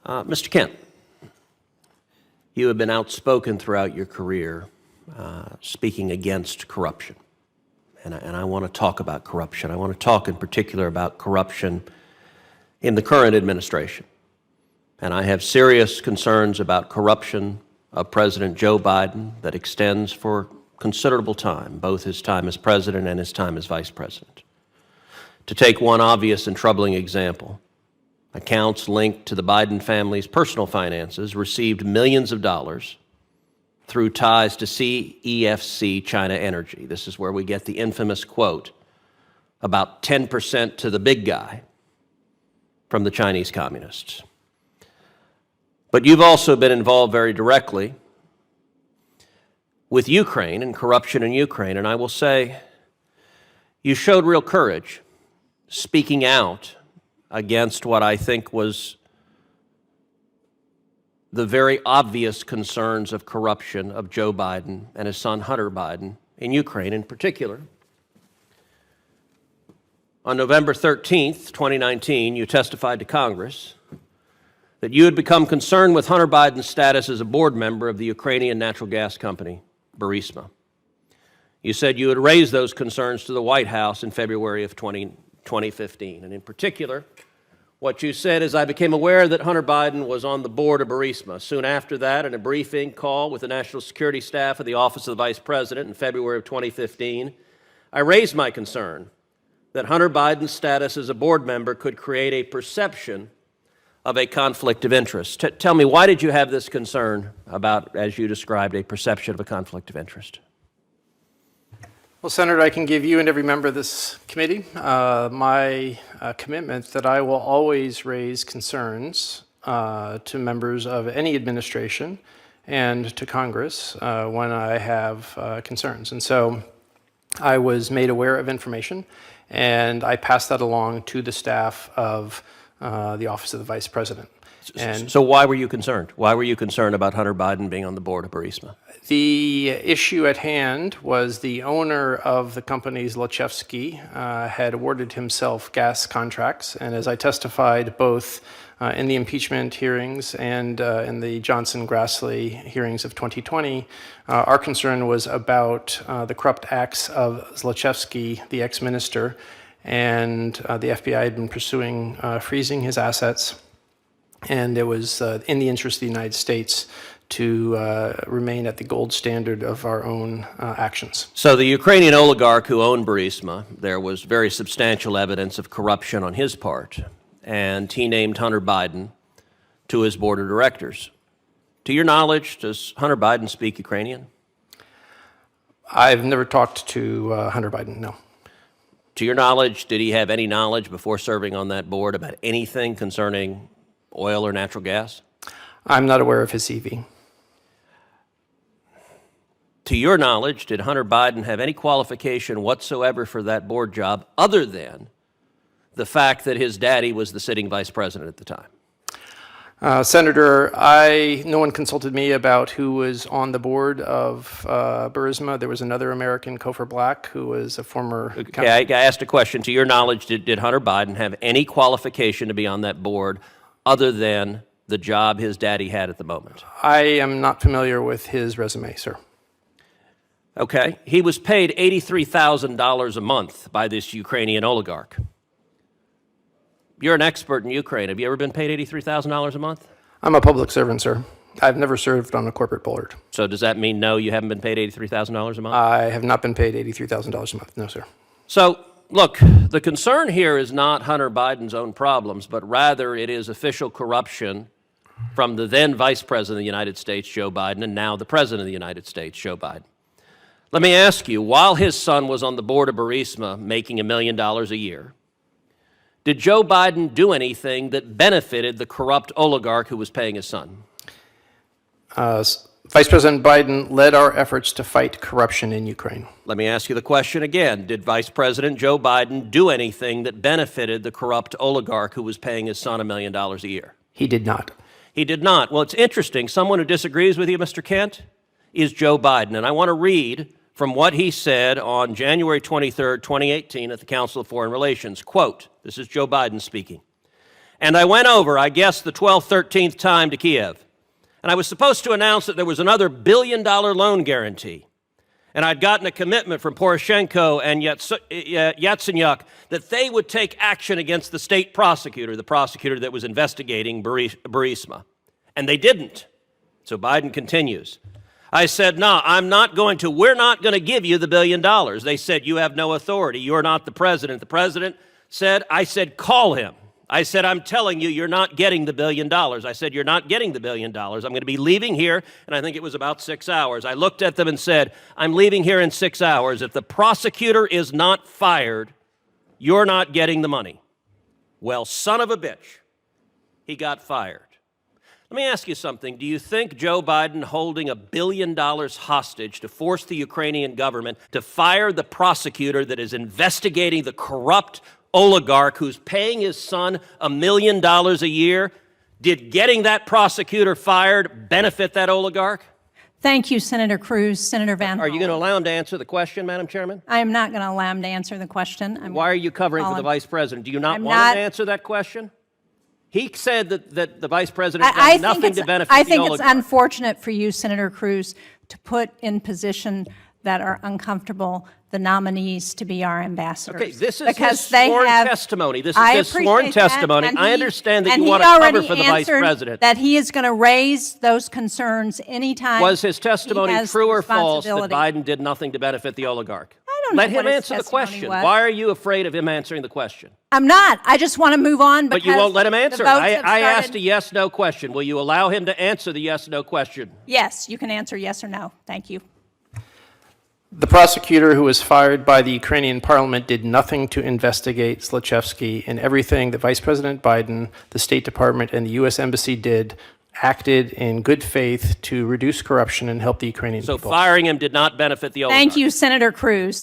Mr. Kent, you have been outspoken throughout your career speaking against corruption. And I want to talk about corruption. I want to talk in particular about corruption in the current administration. And I have serious concerns about corruption of President Joe Biden that extends for considerable time, both his time as president and his time as vice president. To take one obvious and troubling example, accounts linked to the Biden family's personal finances received millions of dollars through ties to CEFC China Energy. This is where we get the infamous quote about 10% to the big guy from the Chinese communists. But you've also been involved very directly with Ukraine and corruption in Ukraine, and I will say you showed real courage speaking out against what I think was the very obvious concerns of corruption of Joe Biden and his son Hunter Biden in Ukraine in particular. On November 13th, 2019, you testified to Congress that you had become concerned with Hunter Biden's status as a board member of the Ukrainian natural gas company, Burisma. You said you had raised those concerns to the White House in February of 2015. And in particular, what you said is, I became aware that Hunter Biden was on the board of Burisma. Soon after that, in a briefing call with the National Security Staff of the Office of the Vice President in February of 2015, I raised my concern that Hunter Biden's status as a board member could create a perception of a conflict of interest. Tell me, why did you have this concern about, as you described, a perception of a conflict of interest? Well, Senator, I can give you and every member of this committee my commitment that I will always raise concerns to members of any administration and to Congress when I have concerns. And so I was made aware of information, and I passed that along to the staff of the Office of the Vice President. So why were you concerned? Why were you concerned about Hunter Biden being on the board of Burisma? The issue at hand was the owner of the company, Zlochevsky, had awarded himself gas contracts. And as I testified both in the impeachment hearings and in the Johnson-Grassley hearings of 2020, our concern was about the corrupt acts of Zlochevsky, the ex-minister, and the FBI had been pursuing freezing his assets. And it was in the interest of the United States to remain at the gold standard of our own actions. So the Ukrainian oligarch who owned Burisma, there was very substantial evidence of corruption on his part, and he named Hunter Biden to his board of directors. To your knowledge, does Hunter Biden speak Ukrainian? I've never talked to Hunter Biden, no. To your knowledge, did he have any knowledge before serving on that board about anything concerning oil or natural gas? I'm not aware of his CV. To your knowledge, did Hunter Biden have any qualification whatsoever for that board job other than the fact that his daddy was the sitting vice president at the time? Senator, no one consulted me about who was on the board of Burisma. There was another American, Kofor Black, who was a former... Okay, I asked a question. To your knowledge, did Hunter Biden have any qualification to be on that board other than the job his daddy had at the moment? I am not familiar with his resume, sir. Okay. He was paid $83,000 a month by this Ukrainian oligarch. You're an expert in Ukraine. Have you ever been paid $83,000 a month? I'm a public servant, sir. I've never served on a corporate board. So does that mean no, you haven't been paid $83,000 a month? I have not been paid $83,000 a month, no, sir. So, look, the concern here is not Hunter Biden's own problems, but rather it is official corruption from the then Vice President of the United States, Joe Biden, and now the President of the United States, Joe Biden. Let me ask you, while his son was on the board of Burisma making $1 million a year, did Joe Biden do anything that benefited the corrupt oligarch who was paying his son? Vice President Biden led our efforts to fight corruption in Ukraine. Let me ask you the question again. Did Vice President Joe Biden do anything that benefited the corrupt oligarch who was paying his son $1 million a year? He did not. He did not. Well, it's interesting. Someone who disagrees with you, Mr. Kent, is Joe Biden. And I want to read from what he said on January 23rd, 2018 at the Council of Foreign Relations. Quote, this is Joe Biden speaking. And I went over, I guess, the 12th, 13th time to Kiev. And I was supposed to announce that there was another $1 billion loan guarantee. And I'd gotten a commitment from Poroshenko and Yatsenyuk that they would take action against the state prosecutor, the prosecutor that was investigating Burisma. And they didn't. So Biden continues. I said, no, we're not going to give you the $1 billion. They said, you have no authority. You're not the president. The president said, I said, call him. I said, I'm telling you, you're not getting the $1 billion. I said, you're not getting the $1 billion. I'm going to be leaving here, and I think it was about 6 hours. I looked at them and said, I'm leaving here in 6 hours. If the prosecutor is not fired, you're not getting the money. Well, son of a bitch, he got fired. Let me ask you something. Do you think Joe Biden holding $1 billion hostage to force the Ukrainian government to fire the prosecutor that is investigating the corrupt oligarch who's paying his son $1 million a year, did getting that prosecutor fired benefit that oligarch? Thank you, Senator Cruz. Senator Van Are you going to allow him to answer the question, Madam Chairman? I am not going to allow him to answer the question. Why are you covering for the Vice President? Do you not want him to answer that question? He said that the Vice President did nothing to benefit the oligarch. I think it's unfortunate for you, Senator Cruz, to put in position that are uncomfortable the nominees to be our ambassadors. Okay, this is his sworn testimony. This is his sworn testimony. I understand that you want to cover for the Vice President. That he is going to raise those concerns anytime. Was his testimony true or false that Biden did nothing to benefit the oligarch? I don't know. Let him answer the question. Why are you afraid of him answering the question? I'm not. I just want to move on because But you won't let him answer. I asked a started. yes-no question. Will you allow him to answer the yes-no question? Yes, you can answer yes or no. Thank you. The prosecutor who was fired by the Ukrainian parliament did nothing to investigate Zlochevsky, and everything that Vice President Biden, the State Department, and the U.S. Embassy did acted in good faith to reduce corruption and help the Ukrainian people. So firing him did not benefit the oligarch. Thank you, Senator Cruz.